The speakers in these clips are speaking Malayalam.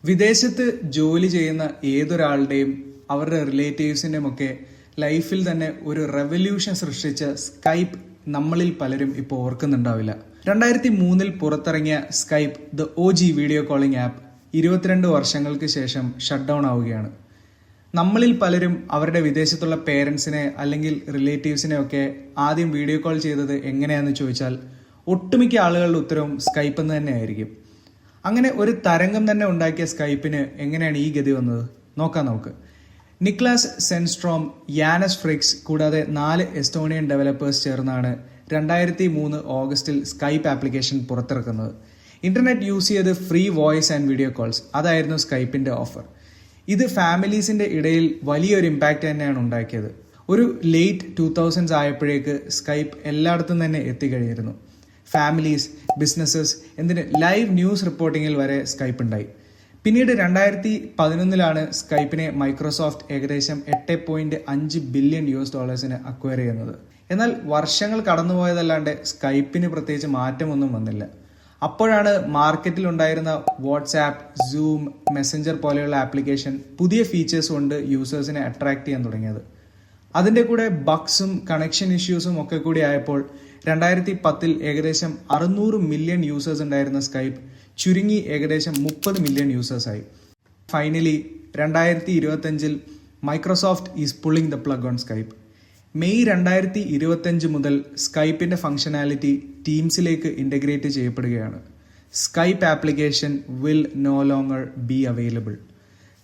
വിദേശത്ത് ജോലി ചെയ്യുന്ന ഏതൊരാളുടെയും അവരുടെ റിലേറ്റീവ്സിൻ്റെയും ഒക്കെ ലൈഫിൽ തന്നെ ഒരു റെവല്യൂഷൻ സൃഷ്ടിച്ച സ്കൈപ്പ് നമ്മളിൽ പലരും ഇപ്പോൾ ഓർക്കുന്നുണ്ടാവില്ല. 2003 പുറത്തിറങ്ങിയ Skype the OG video calling app 22 വർഷങ്ങൾക്ക് ശേഷം ഷട്ട് ഡൗൺ ആവുകയാണ്. നമ്മളിൽ പലരും അവരുടെ വിദേശത്തുള്ള പേരൻസിനെ അല്ലെങ്കിൽ റിലേറ്റീവ്സിനെ ഒക്കെ ആദ്യം വീഡിയോ കോൾ ചെയ്തത് എങ്ങനെയാണെന്ന് ചോദിച്ചാൽ ഒട്ടുമിക്ക ആളുകളുടെ ഉത്തരവും സ്കൈപ്പ് എന്ന് തന്നെ ആയിരിക്കും. അങ്ങനെ ഒരു തരംഗം തന്നെ ഉണ്ടാക്കിയ സ്കൈപ്പിന് എങ്ങനെയാണ് ഈ ഗതി വന്നത് നോക്കാം നമുക്ക്. നിക്ലാസ് സെൻസ്ട്രോം, യാനസ് ഫ്രിക്സ് കൂടാതെ 4 എസ്റ്റോണിയൻ ഡെവലപ്പേഴ്സ് ചേർന്നാണ് 2003 ഓഗസ്റ്റിൽ സ്കൈപ്പ് ആപ്ലിക്കേഷൻ പുറത്തിറക്കുന്നത്. ഇന്റർനെറ്റ് യൂസ് ചെയ്ത് free voice and video calls, അതായിരുന്നു സ്കൈപ്പിന്റെ ഓഫർ. ഇത് ഫാമിലീസിന്റെ ഇടയിൽ വലിയൊരു ഇമ്പാക്റ്റ് തന്നെയാണ് ഉണ്ടാക്കിയത്. ഒരു ലേറ്റ് 2000s ആയപ്പോഴേക്ക് സ്കൈപ്പ് എല്ലായിടത്തും തന്നെ എത്തിക്കഴിഞ്ഞിരുന്നു. ഫാമിലീസ്, ബിസിനസ്സസ്, എന്തിന് ലൈവ് ന്യൂസ് റിപ്പോർട്ടിങ്ങിൽ വരെ സ്കൈപ്പ് ഉണ്ടായി. പിന്നീട് 2011 സ്കൈപ്പിനെ മൈക്രോസോഫ്റ്റ് ഏകദേശം $8.5 ബില്യൺ അക്വയർ ചെയ്യുന്നത്. എന്നാൽ വർഷങ്ങൾ കടന്നുപോയതല്ലാണ്ട് സ്കൈപ്പിന് പ്രത്യേകിച്ച് മാറ്റമൊന്നും വന്നില്ല. അപ്പോഴാണ് മാർക്കറ്റിൽ ഉണ്ടായിരുന്ന വാട്സാപ്പ്, സൂം, മെസ്സഞ്ചർ പോലെയുള്ള ആപ്ലിക്കേഷൻ പുതിയ ഫീച്ചേഴ്സ് കൊണ്ട് യൂസേഴ്സിനെ അട്രാക്ട് ചെയ്യാൻ തുടങ്ങിയത്. അതിൻ്റെ കൂടെ ബഗ്സും കണക്ഷൻ ഇഷ്യൂസും ഒക്കെ കൂടി ആയപ്പോൾ 2010 ഏകദേശം 600 മില്യൺ യൂസേഴ്സ് ഉണ്ടായിരുന്ന സ്കൈപ്പ് ചുരുങ്ങി ഏകദേശം 30 മില്യൺ യൂസേഴ്സായി. Finally 2025 Microsoft is pulling the plug on Skype. May 2025 മുതൽ സ്കൈപ്പിന്റെ ഫംഗ്ഷനാലിറ്റി ടീംസിലേക്ക് ഇന്റഗ്രേറ്റ് ചെയ്യപ്പെടുകയാണ്. Skype application will no longer be available.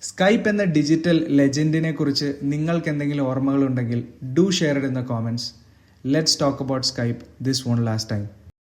സ്കൈപ്പ് എന്ന ഡിജിറ്റൽ ലെജൻഡിനെ കുറിച്ച് നിങ്ങൾക്ക് എന്തെങ്കിലും ഓർമ്മകളുണ്ടെങ്കിൽ do share it in the comments. Let's talk about Skype this one last time.